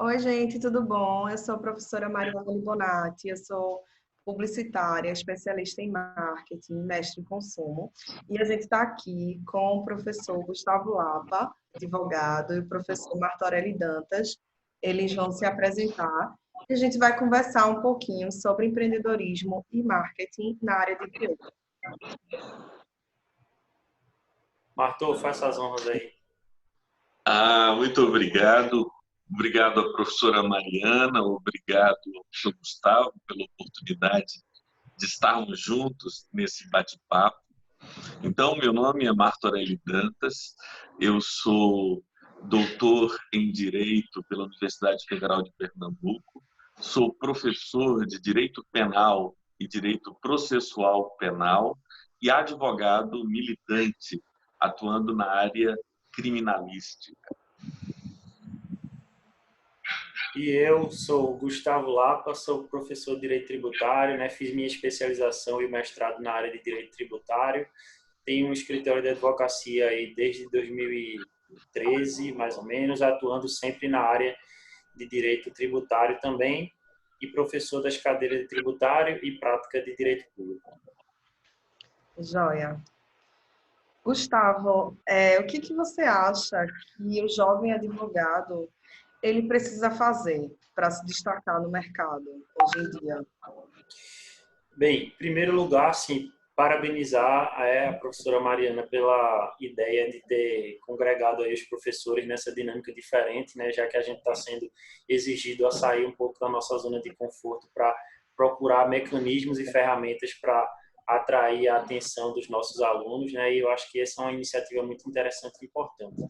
Oi, gente, tudo bom? Eu sou a professora Mariana Libonati, eu sou publicitária, especialista em marketing, mestre em consumo. E a gente está aqui com o professor Gustavo Lapa, advogado, e o professor Martorelli Dantas. Eles vão se apresentar e a gente vai conversar um pouquinho sobre empreendedorismo e marketing na área de direito. Martor, faça as honras aí. Muito obrigado. Obrigado à professora Mariana, obrigado ao professor Gustavo pela oportunidade de estarmos juntos nesse bate-papo. Então, meu nome é Martorelli Dantas, eu sou doutor em Direito pela Universidade Federal de Pernambuco, sou professor de Direito Penal e Direito Processual Penal e advogado militante, atuando na área criminalística. E eu sou Gustavo Lapa, sou professor de Direito Tributário, né? Fiz minha especialização e mestrado na área de Direito Tributário. Tenho um escritório de advocacia aí desde 2013, mais ou menos, atuando sempre na área de Direito Tributário também e professor das cadeiras de Tributário e Prática de Direito Público. Joia. Gustavo, o que você acha que o jovem advogado ele precisa fazer para se destacar no mercado hoje em dia? Bem, em primeiro lugar, sim, parabenizar a professora Mariana pela ideia de ter congregado aí os professores nessa dinâmica diferente, né, já que a gente está sendo exigido a sair um pouco da nossa zona de conforto para procurar mecanismos e ferramentas para atrair a atenção dos nossos alunos, né, e eu acho que essa é uma iniciativa muito interessante e importante.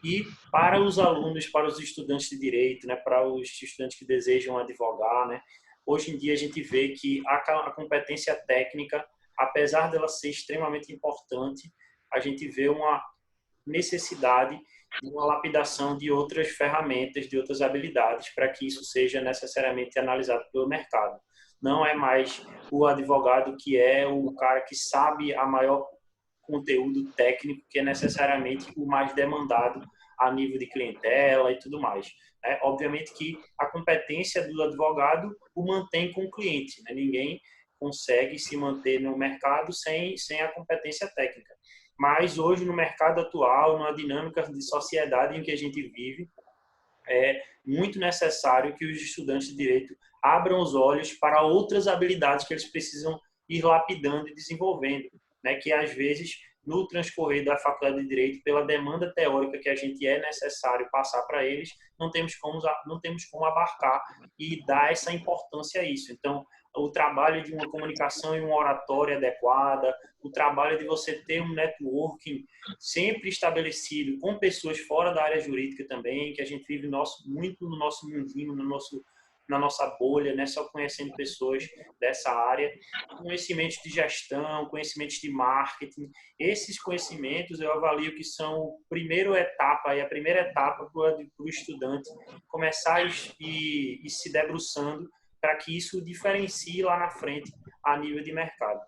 E para os alunos, para os estudantes de direito, né, para os estudantes que desejam advogar, né, hoje em dia a gente vê que a competência técnica, apesar dela ser extremamente importante, a gente vê uma necessidade de uma lapidação de outras ferramentas, de outras habilidades, para que isso seja necessariamente analisado pelo mercado. Não é mais o advogado que é o cara que sabe a maior conteúdo técnico, que é necessariamente o mais demandado a nível de clientela e tudo mais. Obviamente que a competência do advogado o mantém com o cliente, né? Ninguém consegue se manter no mercado sem a competência técnica. Mas hoje, no mercado atual, numa dinâmica de sociedade em que a gente vive, é muito necessário que os estudantes de direito abram os olhos para outras habilidades que eles precisam ir lapidando e desenvolvendo, né? Que às vezes, no transcorrer da faculdade de direito, pela demanda teórica que a gente é necessário passar para eles, não temos como abarcar e dar essa importância a isso. Então, o trabalho de uma comunicação e uma oratória adequada, o trabalho de você ter um networking sempre estabelecido com pessoas fora da área jurídica também, que a gente vive muito no nosso mundinho, na nossa bolha, né? Só conhecendo pessoas dessa área, conhecimentos de gestão, conhecimentos de marketing. Esses conhecimentos eu avalio que são a primeira etapa para o estudante começar e se debruçando para que isso diferencie lá na frente a nível de mercado.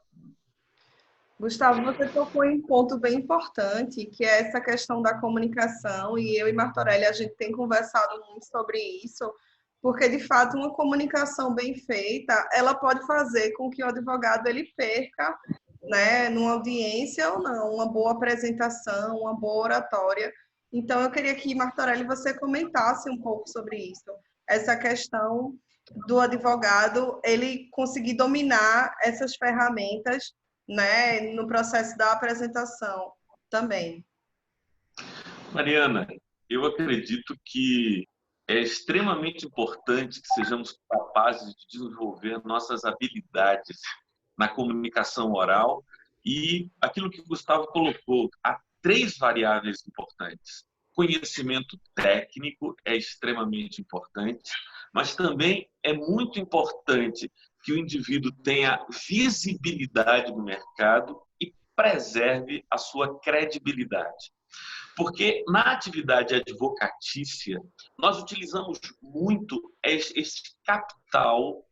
Gustavo, você tocou em um ponto bem importante, que é essa questão da comunicação, e eu e Martorelli, a gente tem conversado muito sobre isso, porque, de fato, uma comunicação bem feita, ela pode fazer com que o advogado ele perca, né, numa audiência ou não, uma boa apresentação, uma boa oratória. Então, eu queria que, Martorelli, você comentasse um pouco sobre isso, essa questão do advogado, ele conseguir dominar essas ferramentas, né, no processo da apresentação também. Mariana, eu acredito que é extremamente importante que sejamos capazes de desenvolver nossas habilidades na comunicação oral e aquilo que o Gustavo colocou, há 3 variáveis importantes. Conhecimento técnico é extremamente importante, mas também é muito importante que o indivíduo tenha visibilidade no mercado e preserve a sua credibilidade. Porque na atividade advocatícia, nós utilizamos muito esse capital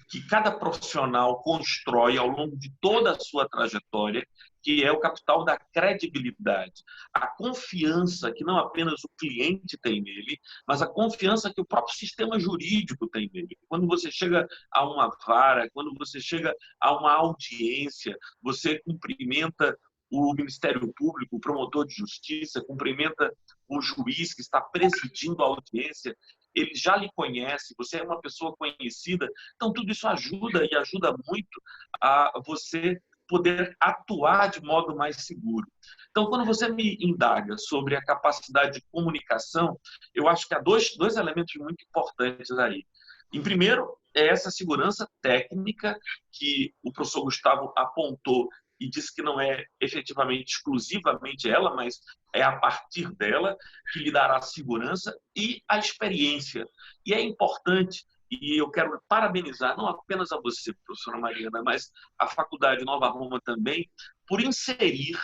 que cada profissional constrói ao longo de toda a sua trajetória, que é o capital da credibilidade. A confiança que não apenas o cliente tem nele, mas a confiança que o próprio sistema jurídico tem nele. Quando você chega a uma vara, quando você chega a uma audiência, você cumprimenta o Ministério Público, o promotor de justiça, cumprimenta o juiz que está presidindo a audiência, ele já lhe conhece, você é uma pessoa conhecida, então tudo isso ajuda e ajuda muito a você poder atuar de modo mais seguro. Então, quando você me indaga sobre a capacidade de comunicação, eu acho que há dois elementos muito importantes aí. Em primeiro, é essa segurança técnica que o professor Gustavo apontou e disse que não é efetivamente exclusivamente ela, mas é a partir dela que lhe dará segurança e a experiência. E é importante, e eu quero parabenizar não apenas a você, professora Mariana, mas a Faculdade Nova Roma também, por inserir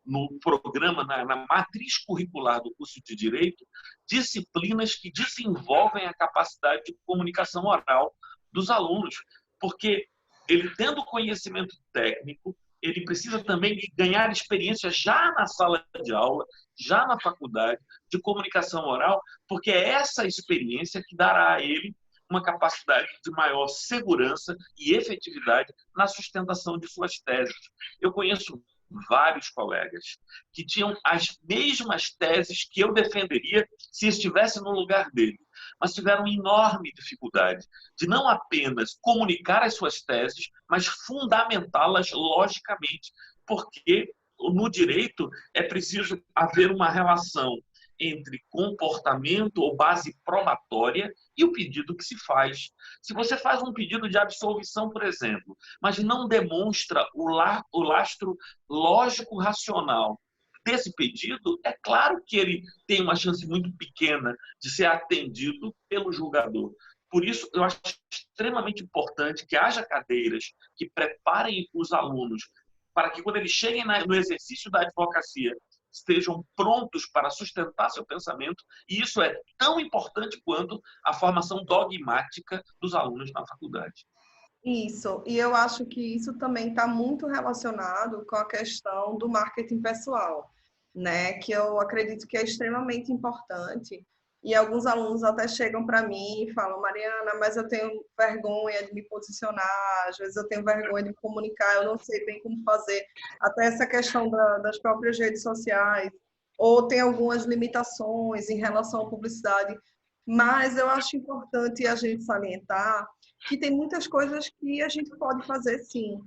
no programa, na matriz curricular do curso de Direito, disciplinas que desenvolvem a capacidade de comunicação oral dos alunos, porque ele, tendo conhecimento técnico, ele precisa também ganhar experiência já na sala de aula, já na faculdade, de comunicação oral, porque é essa experiência que dará a ele uma capacidade de maior segurança e efetividade na sustentação de suas teses. Eu conheço vários colegas que tinham as mesmas teses que eu defenderia se estivesse no lugar dele, mas tiveram enorme dificuldade de não apenas comunicar as suas teses, mas fundamentá-las logicamente, porque no direito é preciso haver uma relação entre comportamento ou base probatória e o pedido que se faz. Se você faz um pedido de absolvição, por exemplo, mas não demonstra o lastro lógico-racional desse pedido, é claro que ele tem uma chance muito pequena de ser atendido pelo julgador. Por isso, eu acho extremamente importante que haja cadeiras que preparem os alunos para que, quando eles cheguem no exercício da advocacia, estejam prontos para sustentar seu pensamento, e isso é tão importante quanto a formação dogmática dos alunos na faculdade. Isso, e eu acho que isso também está muito relacionado com a questão do marketing pessoal, né? Que eu acredito que é extremamente importante. E alguns alunos até chegam para mim e falam: Mariana, mas eu tenho vergonha de me posicionar, às vezes eu tenho vergonha de me comunicar, eu não sei bem como fazer. Até essa questão das próprias redes sociais, ou tem algumas limitações em relação à publicidade. Mas eu acho importante a gente salientar que tem muitas coisas que a gente pode fazer sim,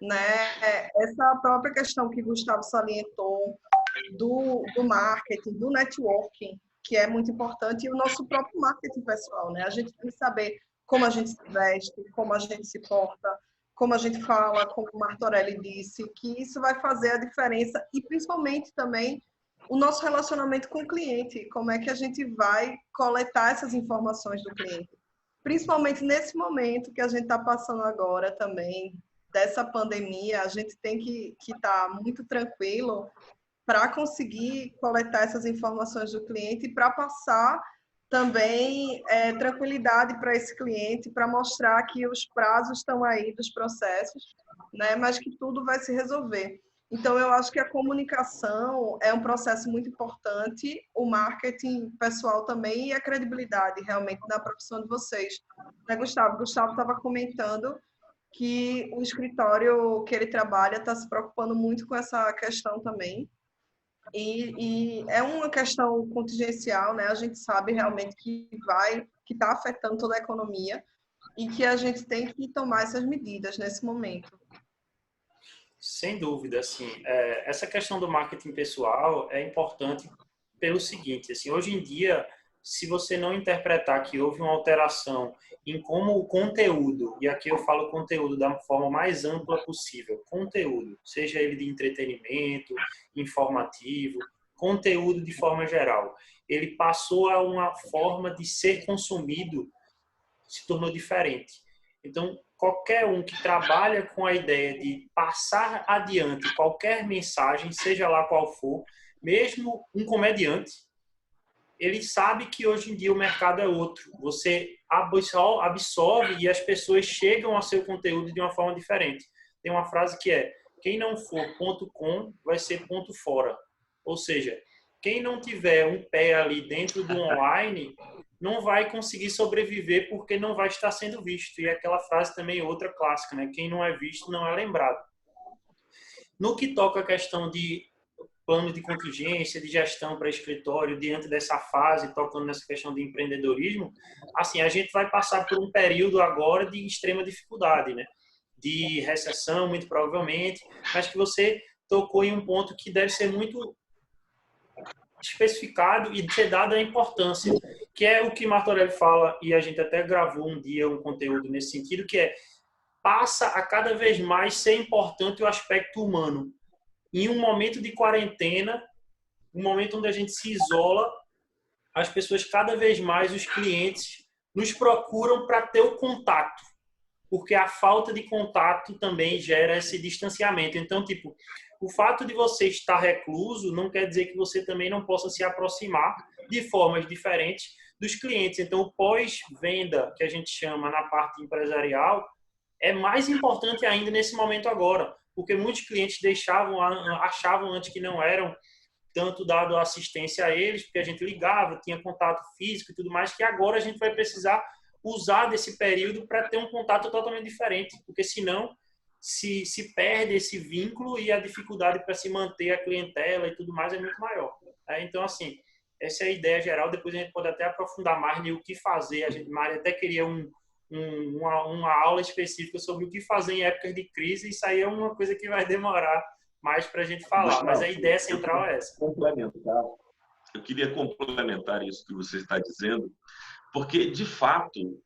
né? Essa própria questão que Gustavo salientou do marketing, do networking, que é muito importante, e o nosso próprio marketing pessoal, né? A gente tem que saber como a gente se veste, como a gente se porta, como a gente fala, como o Martorelli disse, que isso vai fazer a diferença, e principalmente também o nosso relacionamento com o cliente, como é que a gente vai coletar essas informações do cliente. Principalmente nesse momento que a gente está passando agora também, dessa pandemia, a gente tem que estar muito tranquilo para conseguir coletar essas informações do cliente e para passar também tranquilidade para esse cliente, para mostrar que os prazos estão aí dos processos, né? Mas que tudo vai se resolver. Então, eu acho que a comunicação é um processo muito importante, o marketing pessoal também e a credibilidade realmente na profissão de vocês. Né, Gustavo? Gustavo estava comentando que o escritório que ele trabalha está se preocupando muito com essa questão também. E é uma questão contingencial, né? A gente sabe realmente que está afetando toda a economia e que a gente tem que tomar essas medidas nesse momento. Sem dúvida, assim, essa questão do marketing pessoal é importante pelo seguinte, assim, hoje em dia, se você não interpretar que houve uma alteração em como o conteúdo, e aqui eu falo conteúdo da forma mais ampla possível, conteúdo, seja ele de entretenimento, informativo, conteúdo de forma geral, ele passou a uma forma de ser consumido, se tornou diferente. Então, qualquer um que trabalha com a ideia de passar adiante qualquer mensagem, seja lá qual for, mesmo um comediante, ele sabe que hoje em dia o mercado é outro. Você absorve e as pessoas chegam ao seu conteúdo de uma forma diferente. Tem uma frase que é: Quem não for .com vai ser .fora. Ou seja, quem não tiver um pé ali dentro do online não vai conseguir sobreviver porque não vai estar sendo visto. E aquela frase também outra clássica, né? Quem não é visto não é lembrado. No que toca a questão de plano de contingência, de gestão para escritório, diante dessa fase, tocando nessa questão de empreendedorismo, assim, a gente vai passar por um período agora de extrema dificuldade, né? De recessão, muito provavelmente, mas que você tocou em um ponto que deve ser muito especificado e ser dada a importância, que é o que Martorelli fala, e a gente até gravou um dia um conteúdo nesse sentido, que é passa a cada vez mais ser importante o aspecto humano. Em um momento de quarentena, um momento onde a gente se isola, as pessoas cada vez mais, os clientes, nos procuram para ter o contato, porque a falta de contato também gera esse distanciamento. Então, tipo, o fato de você estar recluso não quer dizer que você também não possa se aproximar de formas diferentes dos clientes. Então, o pós-venda, que a gente chama na parte empresarial, é mais importante ainda nesse momento agora, porque muitos clientes achavam antes que não eram tanto dado a assistência a eles, porque a gente ligava, tinha contato físico e tudo mais, que agora a gente vai precisar usar desse período para ter um contato totalmente diferente, porque senão se perde esse vínculo e a dificuldade para se manter a clientela e tudo mais é muito maior. Então, assim, essa é a ideia geral. Depois a gente pode até aprofundar mais no que fazer. A gente, Mari, até queria uma aula específica sobre o que fazer em épocas de crise. Isso aí é uma coisa que vai demorar mais para a gente falar, mas a ideia central é essa. Eu queria complementar isso que você está dizendo, porque, de fato,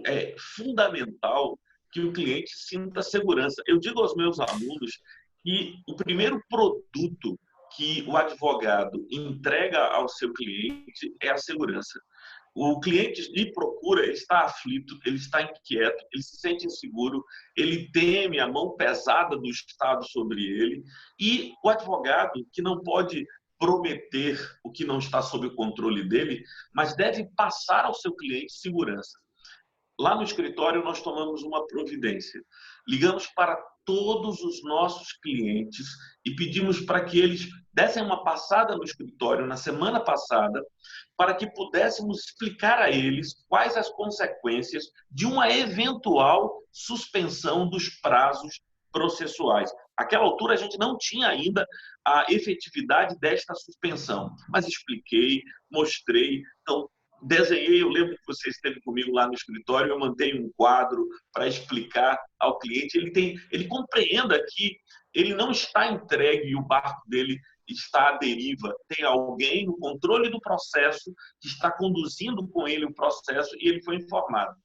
é fundamental que o cliente sinta segurança. Eu digo aos meus alunos que o primeiro produto que o advogado entrega ao seu cliente é a segurança. O cliente lhe procura, ele está aflito, ele está inquieto, ele se sente inseguro, ele teme a mão pesada do Estado sobre ele, e o advogado, que não pode prometer o que não está sob o controle dele, mas deve passar ao seu cliente segurança. Lá no escritório, nós tomamos uma providência. Ligamos para todos os nossos clientes e pedimos para que eles dessem uma passada no escritório na semana passada, para que pudéssemos explicar a eles quais as consequências de uma eventual suspensão dos prazos processuais. Àquela altura, a gente não tinha ainda a efetividade desta suspensão, mas expliquei, mostrei. Então, desenhei, eu lembro que você esteve comigo lá no escritório, eu mandei um quadro para explicar ao cliente. Ele compreenda que ele não está entregue e o barco dele está à deriva. Tem alguém no controle do processo que está conduzindo com ele o processo e ele foi informado.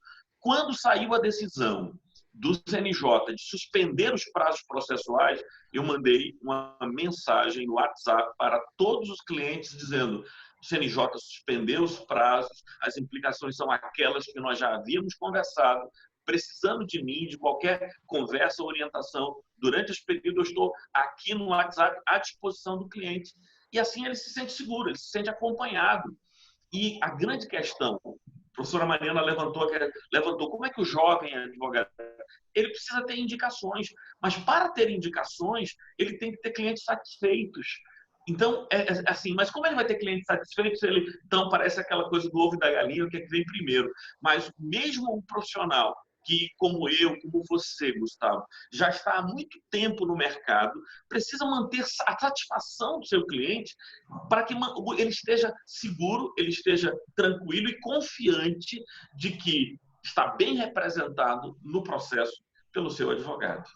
Quando saiu a decisão do CNJ de suspender os prazos processuais, eu mandei uma mensagem no WhatsApp para todos os clientes dizendo: o CNJ suspendeu os prazos, as implicações são aquelas que nós já havíamos conversado. Precisando de mim, de qualquer conversa ou orientação, durante esse período eu estou aqui no WhatsApp à disposição do cliente. E assim ele se sente seguro, ele se sente acompanhado. E a grande questão, a professora Mariana levantou como é que o jovem advogado, ele precisa ter indicações, mas para ter indicações, ele tem que ter clientes satisfeitos. Então, assim, mas como ele vai ter clientes satisfeitos? Então, parece aquela coisa do ovo e da galinha, o que é que vem primeiro. Mas mesmo um profissional que, como eu, como você, Gustavo, já está há muito tempo no mercado, precisa manter a satisfação do seu cliente para que ele esteja seguro, ele esteja tranquilo e confiante de que está bem representado no processo pelo seu advogado.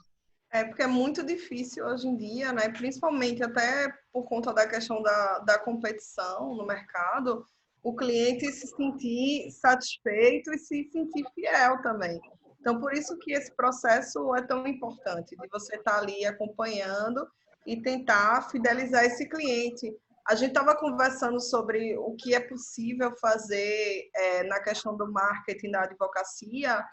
Porque é muito difícil hoje em dia, né? Principalmente até por conta da questão da competição no mercado, o cliente se sentir satisfeito e se sentir fiel também. Então, por isso que esse processo é tão importante, de você estar ali acompanhando e tentar fidelizar esse cliente. A gente estava conversando sobre o que é possível fazer na questão do marketing da advocacia,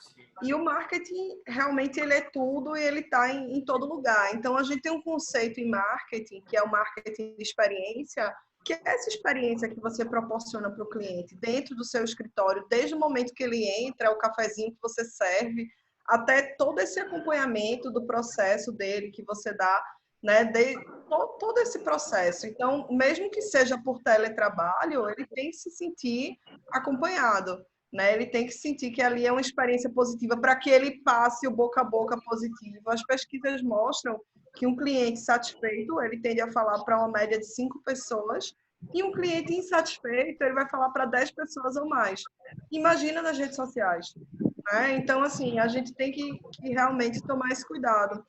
e o marketing realmente ele é tudo e ele está em todo lugar. Então, a gente tem um conceito em marketing, que é o marketing de experiência, que é essa experiência que você proporciona para o cliente dentro do seu escritório, desde o momento que ele entra, o cafezinho que você serve, até todo esse acompanhamento do processo dele que você dá, né, todo esse processo. Então, mesmo que seja por teletrabalho, ele tem que se sentir acompanhado, né? Ele tem que sentir que ali é uma experiência positiva para que ele passe o boca a boca positivo. As pesquisas mostram que um cliente satisfeito, ele tende a falar para uma média de 5 pessoas, e um cliente insatisfeito, ele vai falar para 10 pessoas ou mais. Imagina nas redes sociais, né? Então, assim, a gente tem que realmente tomar esse cuidado.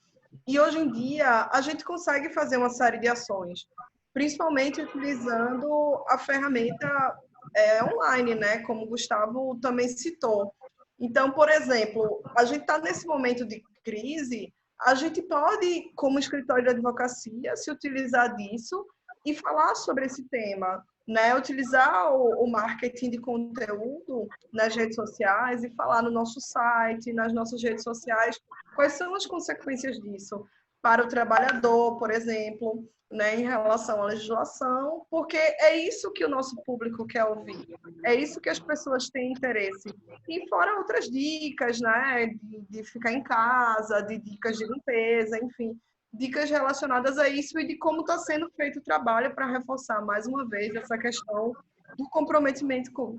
E hoje em dia, a gente consegue fazer uma série de ações, principalmente utilizando a ferramenta online, né? Como o Gustavo também citou. Então, por exemplo, a gente está nesse momento de crise, a gente pode, como escritório de advocacia, se utilizar disso e falar sobre esse tema, né? Utilizar o marketing de conteúdo nas redes sociais e falar no nosso site, nas nossas redes sociais, quais são as consequências disso para o trabalhador, por exemplo, né, em relação à legislação, porque é isso que o nosso público quer ouvir, é isso que as pessoas têm interesse. E fora outras dicas, né, de ficar em casa, de dicas de limpeza, enfim, dicas relacionadas a isso e de como está sendo feito o trabalho para reforçar, mais uma vez, essa questão do comprometimento com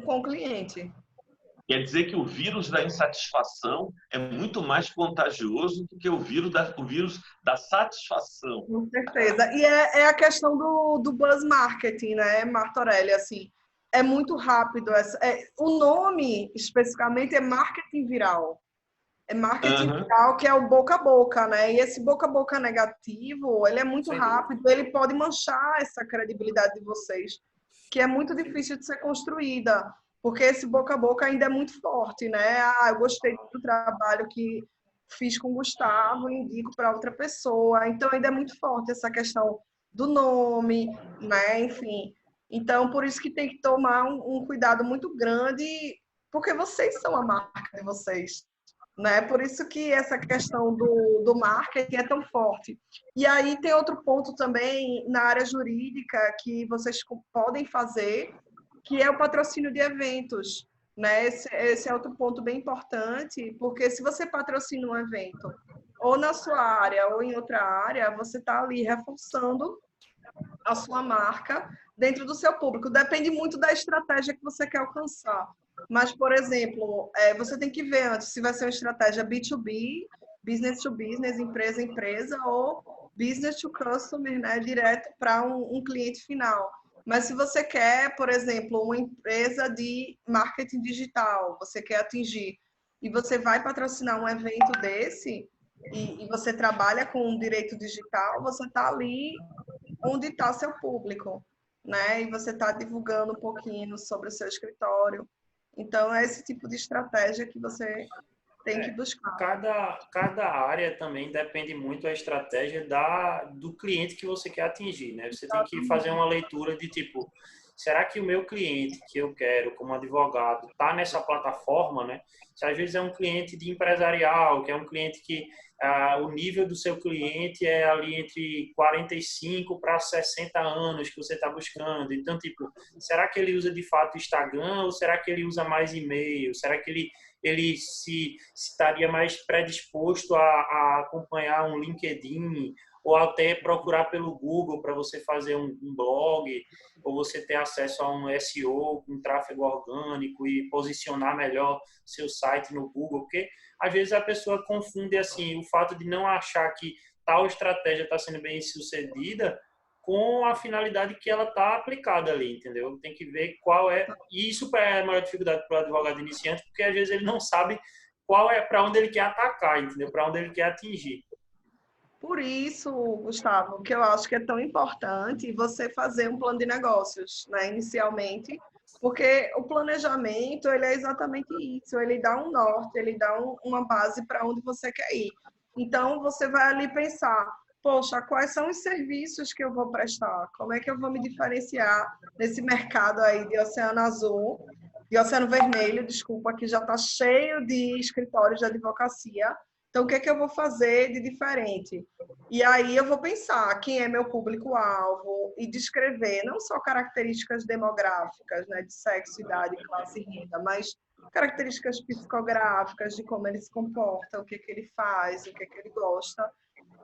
o cliente. Quer dizer que o vírus da insatisfação é muito mais contagioso do que o vírus da satisfação. Com certeza. E é a questão do buzz marketing, né, Martorelli? Assim, é muito rápido. O nome, especificamente, é marketing viral. É marketing viral, que é o boca a boca, né? E esse boca a boca negativo, ele é muito rápido, ele pode manchar essa credibilidade de vocês, que é muito difícil de ser construída, porque esse boca a boca ainda é muito forte, né? Ah, eu gostei do trabalho que fiz com o Gustavo, indico para outra pessoa. Então, ainda é muito forte essa questão do nome, né? Enfim. Então, por isso que tem que tomar um cuidado muito grande, porque vocês são a marca de vocês, né? Por isso que essa questão do marketing é tão forte. E aí tem outro ponto também na área jurídica que vocês podem fazer, que é o patrocínio de eventos, né? Esse é outro ponto bem importante, porque se você patrocina um evento, ou na sua área ou em outra área, você está ali reforçando a sua marca dentro do seu público. Depende muito da estratégia que você quer alcançar. Mas, por exemplo, você tem que ver antes se vai ser uma estratégia B2B, business to business, empresa a empresa, ou business to customer, né, direto para um cliente final. Mas se você quer, por exemplo, uma empresa de marketing digital, você quer atingir, e você vai patrocinar um evento desse, e você trabalha com direito digital, você está ali onde está seu público, né? E você está divulgando um pouquinho sobre o seu escritório. Então, é esse tipo de estratégia que você tem que buscar. Cada área também depende muito da estratégia do cliente que você quer atingir, né? Você tem que fazer uma leitura de tipo, será que o meu cliente que eu quero como advogado está nessa plataforma, né? Se às vezes é um cliente de empresarial, que é um cliente que o nível do seu cliente é ali entre 45 para 60 anos que você está buscando. Então, tipo, será que ele usa de fato Instagram ou será que ele usa mais e-mail? Será que ele se estaria mais predisposto a acompanhar um LinkedIn ou até procurar pelo Google para você fazer um blog ou você ter acesso a um SEO, um tráfego orgânico e posicionar melhor seu site no Google, porque às vezes a pessoa confunde assim o fato de não achar que tal estratégia está sendo bem sucedida com a finalidade que ela está aplicada ali, entendeu? Tem que ver qual é... E isso é a maior dificuldade para o advogado iniciante, porque às vezes ele não sabe qual é para onde ele quer atacar, entendeu? Para onde ele quer atingir. Por isso, Gustavo, que eu acho que é tão importante você fazer um plano de negócios, né, inicialmente, porque o planejamento, ele é exatamente isso, ele dá um norte, ele dá uma base para onde você quer ir. Então, você vai ali pensar, poxa, quais são os serviços que eu vou prestar? Como é que eu vou me diferenciar nesse mercado aí de Oceano Azul, de Oceano Vermelho, desculpa, que já está cheio de escritórios de advocacia. Então, o que é que eu vou fazer de diferente? E aí eu vou pensar quem é meu público-alvo e descrever não só características demográficas, né, de sexo, idade, classe e renda, mas características psicográficas de como ele se comporta, o que que ele faz, o que que ele gosta,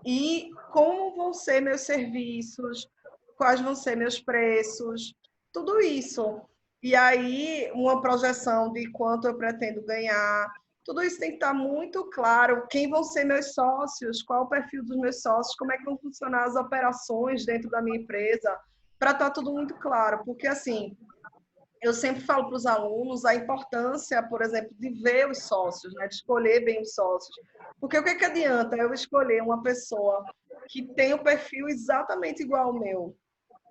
e como vão ser meus serviços, quais vão ser meus preços, tudo isso. E aí, uma projeção de quanto eu pretendo ganhar, tudo isso tem que estar muito claro. Quem vão ser meus sócios, qual o perfil dos meus sócios, como é que vão funcionar as operações dentro da minha empresa, para estar tudo muito claro. Porque, assim, eu sempre falo para os alunos a importância, por exemplo, de ver os sócios, né? De escolher bem os sócios. Porque o que que adianta eu escolher uma pessoa que tem o perfil exatamente igual ao meu,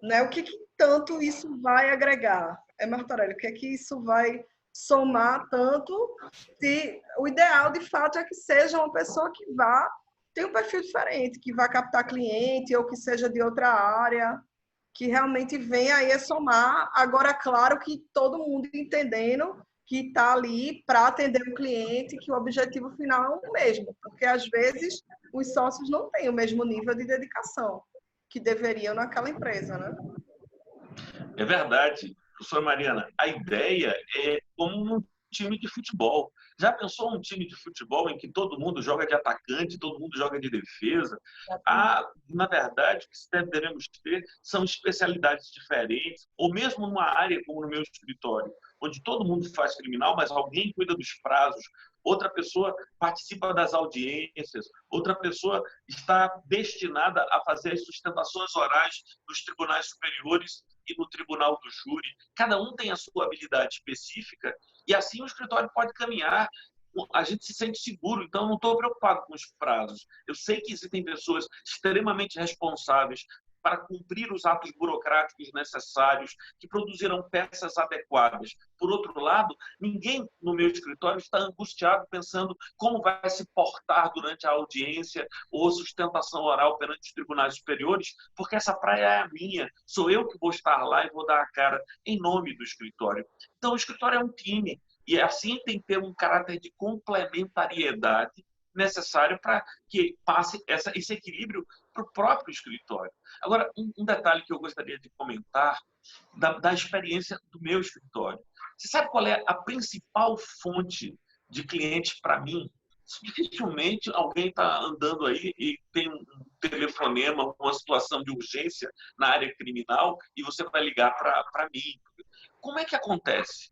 né? O que que tanto isso vai agregar? Martorelli, o que é que isso vai somar tanto? Se o ideal, de fato, é que seja uma pessoa que vá ter um perfil diferente, que vá captar cliente ou que seja de outra área, que realmente venha aí a somar. Agora, claro que todo mundo entendendo que está ali para atender o cliente, que o objetivo final é o mesmo, porque às vezes os sócios não têm o mesmo nível de dedicação que deveriam naquela empresa, né? É verdade, professora Mariana. A ideia é como um time de futebol. Já pensou um time de futebol em que todo mundo joga de atacante, todo mundo joga de defesa? Na verdade, o que devemos ter são especialidades diferentes, ou mesmo numa área como no meu escritório, onde todo mundo faz criminal, mas alguém cuida dos prazos, outra pessoa participa das audiências, outra pessoa está destinada a fazer as sustentações orais nos tribunais superiores e no tribunal do júri. Cada um tem a sua habilidade específica e assim o escritório pode caminhar. A gente se sente seguro, então não estou preocupado com os prazos. Eu sei que existem pessoas extremamente responsáveis para cumprir os atos burocráticos necessários, que produzirão peças adequadas. Por outro lado, ninguém no meu escritório está angustiado pensando como vai se portar durante a audiência ou sustentação oral perante os tribunais superiores, porque essa praia é a minha, sou eu que vou estar lá e vou dar a cara em nome do escritório. Então, o escritório é um time, e assim tem que ter um caráter de complementariedade necessário para que passe esse equilíbrio para o próprio escritório. Agora, um detalhe que eu gostaria de comentar da experiência do meu escritório. Você sabe qual é a principal fonte de clientes para mim? Dificilmente alguém está andando aí e tem um telefonema, uma situação de urgência na área criminal e você vai ligar para mim. Como é que acontece?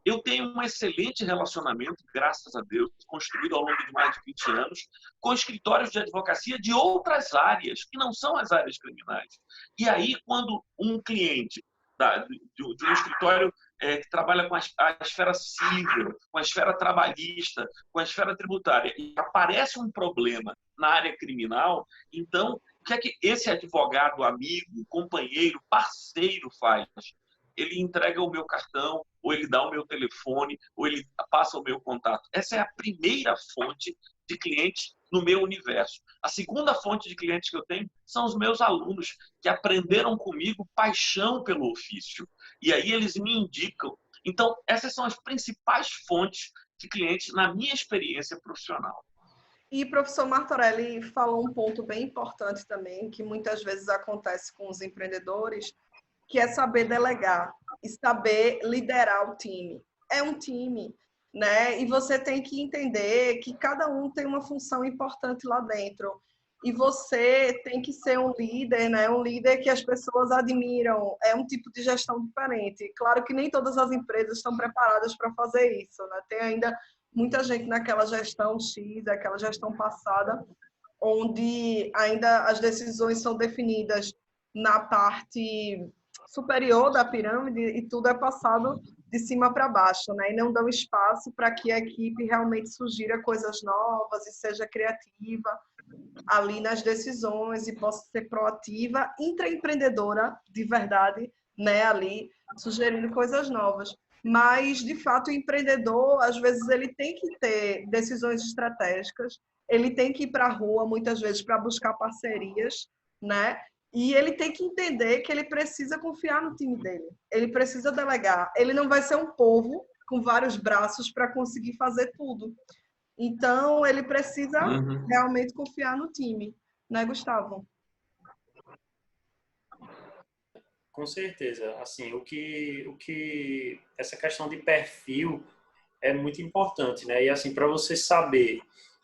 Eu tenho um excelente relacionamento, graças a Deus, construído ao longo de mais de 20 anos, com escritórios de advocacia de outras áreas, que não são as áreas criminais. E aí, quando um cliente de um escritório que trabalha com a esfera civil, com a esfera trabalhista, com a esfera tributária, e aparece um problema na área criminal, então, o que é que esse advogado, amigo, companheiro, parceiro faz? Ele entrega o meu cartão, ou ele dá o meu telefone, ou ele passa o meu contato. Essa é a primeira fonte de clientes no meu universo. A segunda fonte de clientes que eu tenho são os meus alunos, que aprenderam comigo paixão pelo ofício. E aí eles me indicam. Então, essas são as principais fontes de clientes na minha experiência profissional. E o professor Martorelli falou um ponto bem importante também, que muitas vezes acontece com os empreendedores, que é saber delegar e saber liderar o time. É um time, né? E você tem que entender que cada um tem uma função importante lá dentro. E você tem que ser um líder, né? Um líder que as pessoas admiram. É um tipo de gestão diferente. Claro que nem todas as empresas estão preparadas para fazer isso, né? Tem ainda muita gente naquela gestão X, aquela gestão passada, onde ainda as decisões são definidas na parte superior da pirâmide e tudo é passado de cima para baixo, né? E não dão espaço para que a equipe realmente sugira coisas novas e seja criativa ali nas decisões e possa ser proativa, intraempreendedora de verdade, né? Ali sugerindo coisas novas. Mas, de fato, o empreendedor, às vezes, ele tem que ter decisões estratégicas, ele tem que ir para a rua, muitas vezes, para buscar parcerias, né? E ele tem que entender que ele precisa confiar no time dele. Ele precisa delegar. Ele não vai ser um povo com vários braços para conseguir fazer tudo. Então, ele precisa realmente confiar no time, né, Gustavo? Com certeza. Assim, essa questão de perfil é muito importante, né? E assim, para você saber,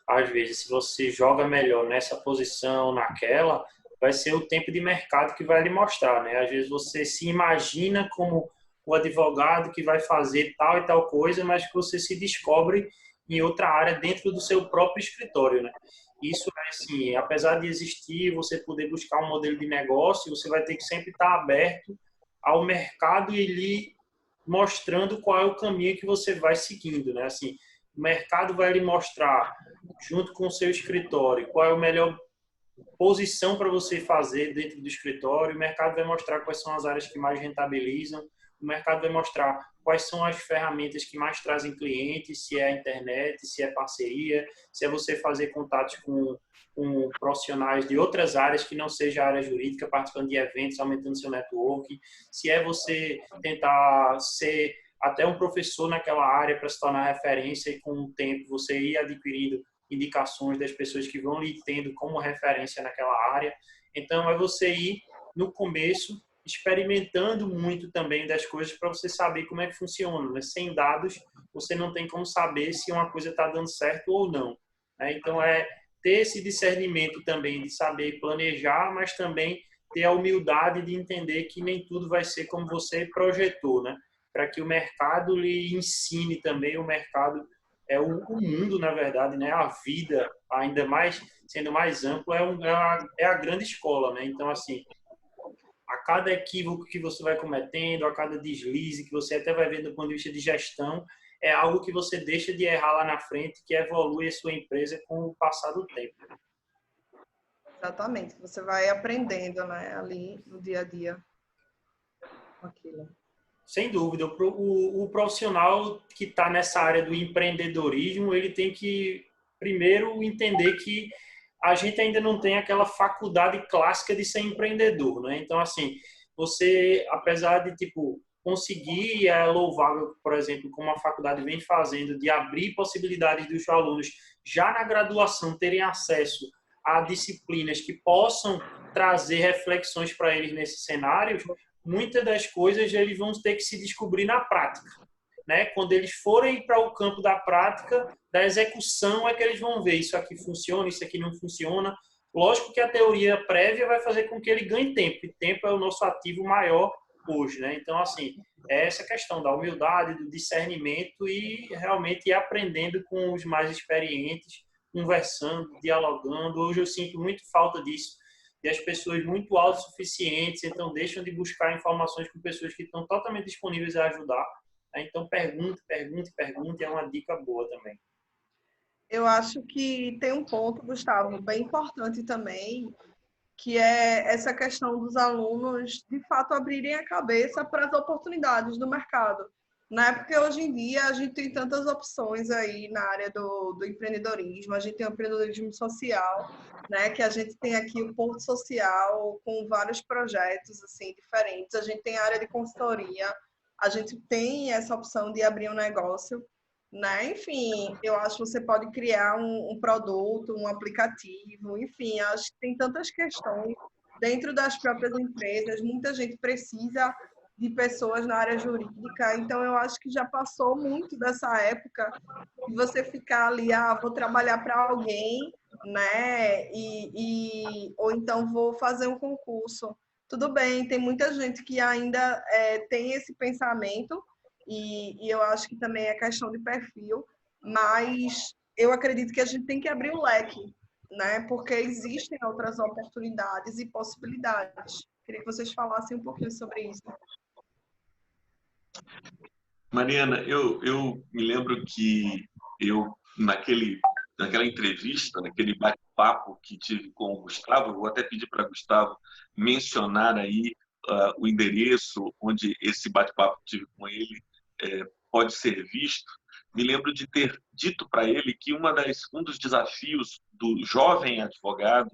às vezes, se você joga melhor nessa posição, naquela, vai ser o tempo de mercado que vai lhe mostrar, né? Às vezes você se imagina como o advogado que vai fazer tal e tal coisa, mas que você se descobre em outra área dentro do seu próprio escritório, né? Isso é assim, apesar de existir, você poder buscar um modelo de negócio, você vai ter que sempre estar aberto ao mercado e lhe mostrando qual é o caminho que você vai seguindo, né? Assim, o mercado vai lhe mostrar, junto com o seu escritório, qual é a melhor posição para você fazer dentro do escritório, o mercado vai mostrar quais são as áreas que mais rentabilizam, o mercado vai mostrar quais são as ferramentas que mais trazem clientes, se é a internet, se é parceria, se é você fazer contatos com profissionais de outras áreas que não seja a área jurídica, participando de eventos, aumentando seu network, se é você tentar ser até um professor naquela área para se tornar referência e com o tempo você ir adquirindo indicações das pessoas que vão lhe tendo como referência naquela área. Então, é você ir no começo experimentando muito também das coisas para você saber como é que funciona, né? Sem dados, você não tem como saber se uma coisa está dando certo ou não, né? Então, é ter esse discernimento também de saber planejar, mas também ter a humildade de entender que nem tudo vai ser como você projetou, né? Para que o mercado lhe ensine também, o mercado o mundo, na verdade, né? A vida, ainda mais, sendo mais amplo, é a grande escola, né? Então, assim, a cada equívoco que você vai cometendo, a cada deslize que você até vai vendo do ponto de vista de gestão, é algo que você deixa de errar lá na frente, que evolui a sua empresa com o passar do tempo. Exatamente, você vai aprendendo, né, ali no dia a dia com aquilo. Sem dúvida, o profissional que está nessa área do empreendedorismo, ele tem que, primeiro, entender que a gente ainda não tem aquela faculdade clássica de ser empreendedor, né? Então, assim, você, apesar de, tipo, conseguir, é louvável, por exemplo, como a faculdade vem fazendo, de abrir possibilidades dos alunos já na graduação terem acesso a disciplinas que possam trazer reflexões para eles nesses cenários, muitas das coisas eles vão ter que se descobrir na prática, né? Quando eles forem para o campo da prática, da execução, é que eles vão ver isso aqui funciona, isso aqui não funciona. Lógico que a teoria prévia vai fazer com que ele ganhe tempo, e tempo é o nosso ativo maior hoje, né? Então, assim, é essa questão da humildade, do discernimento e realmente ir aprendendo com os mais experientes, conversando, dialogando. Hoje eu sinto muito falta disso, e as pessoas muito autossuficientes, então deixam de buscar informações com pessoas que estão totalmente disponíveis a ajudar. Então, pergunte, pergunte, pergunte, é uma dica boa também. Eu acho que tem um ponto, Gustavo, bem importante também, que é essa questão dos alunos, de fato, abrirem a cabeça para as oportunidades do mercado. Né? Porque hoje em dia a gente tem tantas opções aí na área do empreendedorismo, a gente tem o empreendedorismo social, né? Que a gente tem aqui o Porto Social com vários projetos assim diferentes, a gente tem a área de consultoria, a gente tem essa opção de abrir um negócio, né? Enfim, eu acho que você pode criar um produto, um aplicativo, enfim, acho que tem tantas questões dentro das próprias empresas, muita gente precisa de pessoas na área jurídica, então eu acho que já passou muito dessa época de você ficar ali, vou trabalhar para alguém, né? Ou então vou fazer um concurso. Tudo bem, tem muita gente que ainda tem esse pensamento, e eu acho que também é questão de perfil, mas eu acredito que a gente tem que abrir o leque, né? Porque existem outras oportunidades e possibilidades. Queria que vocês falassem um pouquinho sobre isso. Mariana, eu me lembro que eu, naquela entrevista, naquele bate-papo que tive com o Gustavo, vou até pedir para o Gustavo mencionar aí o endereço onde esse bate-papo que tive com ele pode ser visto. Me lembro de ter dito para ele que um dos desafios do jovem advogado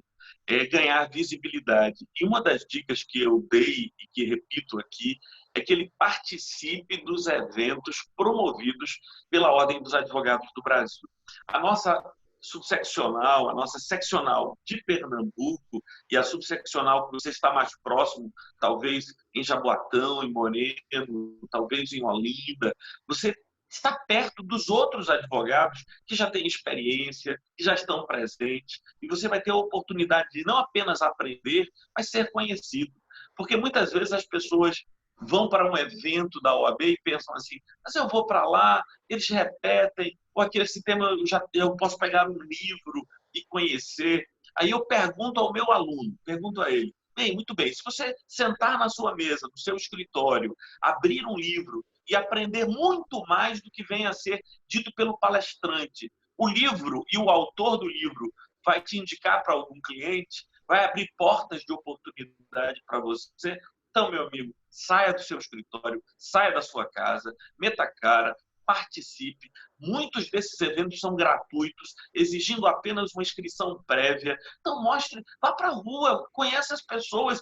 é ganhar visibilidade. E uma das dicas que eu dei e que repito aqui é que ele participe dos eventos promovidos pela Ordem dos Advogados do Brasil. A nossa subseccional, a nossa seccional de Pernambuco e a subseccional que você está mais próximo, talvez em Jaboatão, em Moreno, talvez em Olinda, você estar perto dos outros advogados que já têm experiência, que já estão presentes, e você vai ter a oportunidade de não apenas aprender, mas ser conhecido. Porque muitas vezes as pessoas vão para um evento da OAB e pensam assim, mas eu vou para lá, eles repetem, ou aqui esse tema eu posso pegar um livro e conhecer. Aí eu pergunto ao meu aluno, pergunto a ele, bem, muito bem, se você sentar na sua mesa, no seu escritório, abrir um livro e aprender muito mais do que vem a ser dito pelo palestrante, o livro e o autor do livro vai te indicar para algum cliente, vai abrir portas de oportunidade para você. Então, meu amigo, saia do seu escritório, saia da sua casa, meta a cara, participe. Muitos desses eventos são gratuitos, exigindo apenas uma inscrição prévia. Então, mostre, vá para a rua, conheça as pessoas,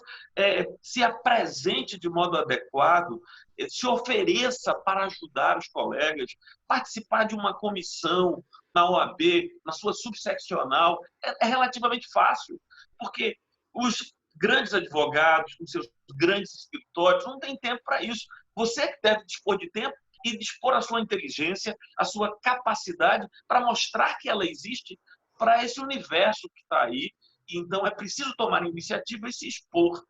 se apresente de modo adequado, se ofereça para ajudar os colegas, participar de uma comissão na OAB, na sua subseccional, é relativamente fácil, porque os grandes advogados, com seus grandes escritórios, não tem tempo para isso. Você que deve dispor de tempo e dispor a sua inteligência, a sua capacidade para mostrar que ela existe para esse universo que está aí. Então, é preciso tomar iniciativa e se expor.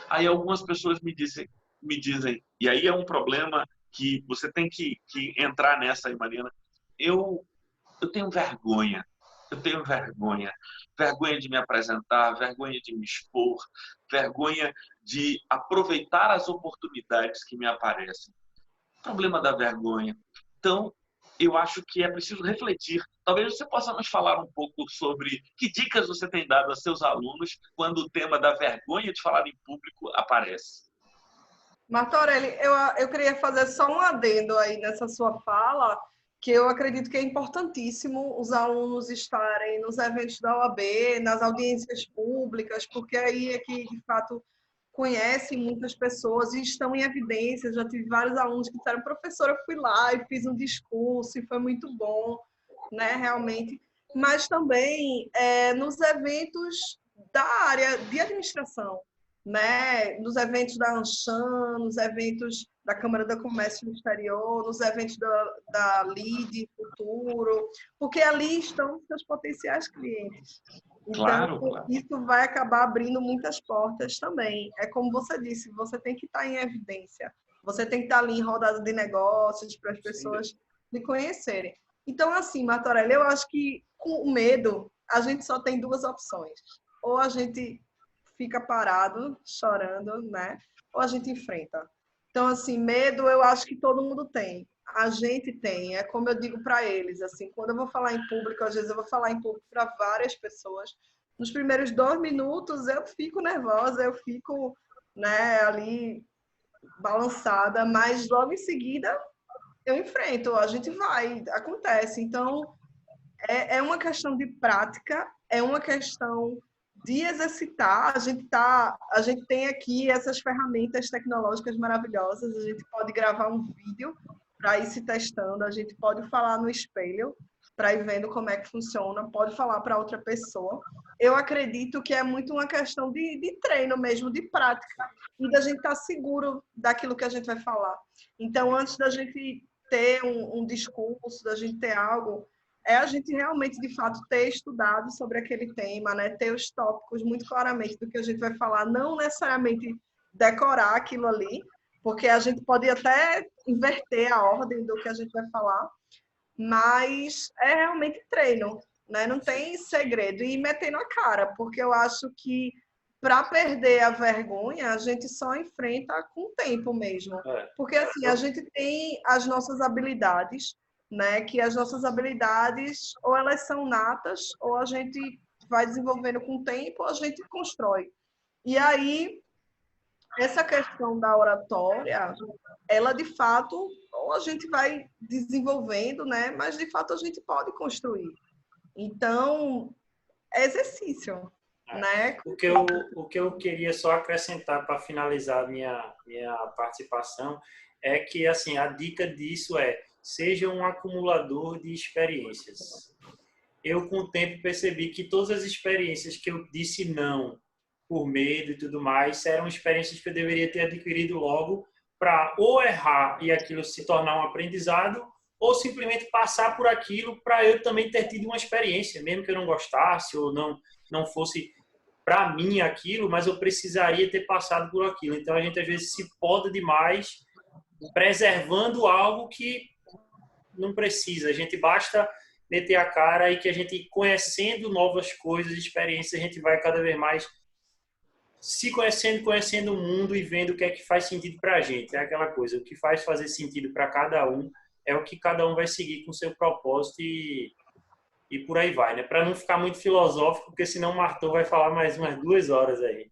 Aí algumas pessoas me dizem, e aí é um problema que você tem que entrar nessa, Mariana. Eu tenho vergonha. Eu tenho vergonha. Vergonha de me apresentar, vergonha de me expor, vergonha de aproveitar as oportunidades que me aparecem. Problema da vergonha. Então, eu acho que é preciso refletir. Talvez você possa nos falar um pouco sobre que dicas você tem dado a seus alunos quando o tema da vergonha de falar em público aparece. Martorelli, eu queria fazer só um adendo aí nessa sua fala, que eu acredito que é importantíssimo os alunos estarem nos eventos da OAB, nas audiências públicas, porque aí é que, de fato, conhecem muitas pessoas e estão em evidência. Já tive vários alunos que disseram, professora, eu fui lá e fiz um discurso e foi muito bom, né, realmente. Mas também nos eventos da área de administração, né, nos eventos da Anshan, nos eventos da Câmara do Comércio no Exterior, nos eventos da LIDE Futuro, porque ali estão os seus potenciais clientes. Então, Claro. isso vai acabar abrindo muitas portas também. É como você disse, você tem que estar em evidência. Você tem que estar ali em rodada de negócios para as pessoas lhe conhecerem. Então, assim, Martorelli, eu acho que com o medo, a gente só tem duas opções. Ou a gente fica parado, chorando, né? Ou a gente enfrenta. Então, assim, medo eu acho que todo mundo tem. A gente tem, é como eu digo para eles, assim, quando eu vou falar em público, às vezes eu vou falar em público para várias pessoas. Nos primeiros 2 minutos eu fico nervosa, eu fico, né, ali balançada, mas logo em seguida eu enfrento, a gente vai, acontece. Então, é uma questão de prática, é uma questão de exercitar. A gente tem aqui essas ferramentas tecnológicas maravilhosas, a gente pode gravar um vídeo para ir se testando, a gente pode falar no espelho para ir vendo como é que funciona, pode falar para outra pessoa. Eu acredito que é muito uma questão de treino mesmo, de prática, e da gente estar seguro daquilo que a gente vai falar. Então, antes da gente ter um discurso, da gente ter algo, a gente realmente, de fato, ter estudado sobre aquele tema, né? Ter os tópicos muito claramente do que a gente vai falar, não necessariamente decorar aquilo ali, porque a gente pode até inverter a ordem do que a gente vai falar, mas é realmente treino, né? Não tem segredo. E metendo a cara, porque eu acho que para perder a vergonha, a gente só enfrenta com o tempo mesmo. Porque assim, a gente tem as nossas habilidades, né? Que as nossas habilidades, ou elas são natas, ou a gente vai desenvolvendo com o tempo, ou a gente constrói. E aí, essa questão da oratória, ela de fato, ou a gente vai desenvolvendo, né? Mas de fato a gente pode construir. Então, é exercício, né? O que eu queria só acrescentar para finalizar minha participação é que, assim, a dica disso seja um acumulador de experiências. Eu, com o tempo, percebi que todas as experiências que eu disse não por medo e tudo mais eram experiências que eu deveria ter adquirido logo para ou errar e aquilo se tornar um aprendizado ou simplesmente passar por aquilo para eu também ter tido uma experiência, mesmo que eu não gostasse ou não fosse para mim aquilo, mas eu precisaria ter passado por aquilo. Então a gente às vezes se poda demais, preservando algo que não precisa. A gente basta meter a cara e que a gente, conhecendo novas coisas, experiências, a gente vai cada vez mais se conhecendo o mundo e vendo o que é que faz sentido para a gente. É aquela coisa, o que faz fazer sentido para cada um é o que cada um vai seguir com o seu propósito e por aí vai, né? Para não ficar muito filosófico, porque senão o Martão vai falar mais umas 2 horas aí.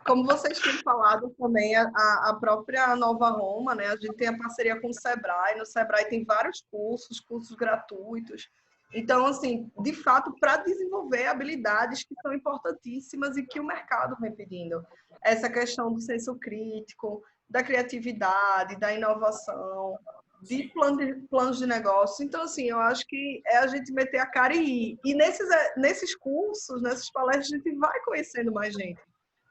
Como vocês têm falado também, a própria Nova Roma, né? A gente tem a parceria com o Sebrae. No Sebrae tem vários cursos gratuitos. Então, assim, de fato, para desenvolver habilidades que são importantíssimas e que o mercado vem pedindo. Essa questão do senso crítico, da criatividade, da inovação, de planos de negócio. Então, assim, eu acho que é a gente meter a cara e ir. E nesses cursos, nessas palestras, a gente vai conhecendo mais gente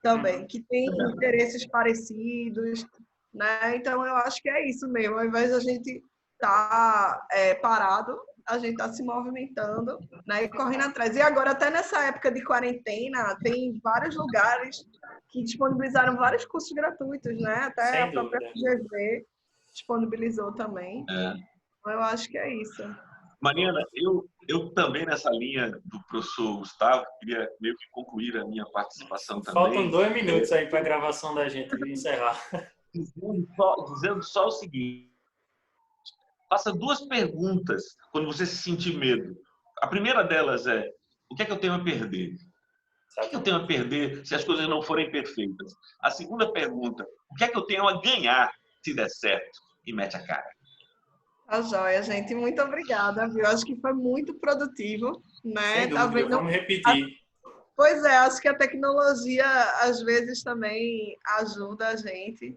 também, que tem interesses parecidos, né? Então, eu acho que é isso mesmo. Ao invés de a gente estar parado, a gente está se movimentando, né? E correndo atrás. E agora, até nessa época de quarentena, tem vários lugares que disponibilizaram vários cursos gratuitos, né? Até Sem a própria dúvida. FGV disponibilizou também. Então, eu acho que é isso. Mariana, eu também nessa linha do professor Gustavo, queria meio que concluir a minha participação também. Faltam 2 minutos aí para a gravação da gente encerrar. Dizendo só o seguinte, faça 2 perguntas quando você se sentir medo. A primeira delas é, o que é que eu tenho a perder? O que é que eu tenho a perder se as coisas não forem perfeitas? A segunda pergunta, o que é que eu tenho a ganhar se der certo? E mete a cara. Tá joia, gente. Muito obrigada, viu? Acho que foi muito produtivo, né? Sem dúvida, vamos repetir. Pois é, acho que a tecnologia às vezes também ajuda a gente,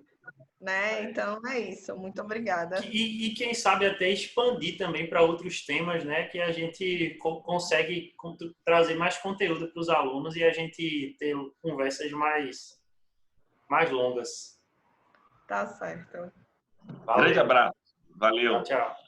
né? Então é isso. Muito obrigada. E quem sabe até expandir também para outros temas, né? Que a gente consegue trazer mais conteúdo para os alunos e a gente ter conversas mais longas. Tá certo. Valeu. Grande abraço. Valeu. Tchau, tchau.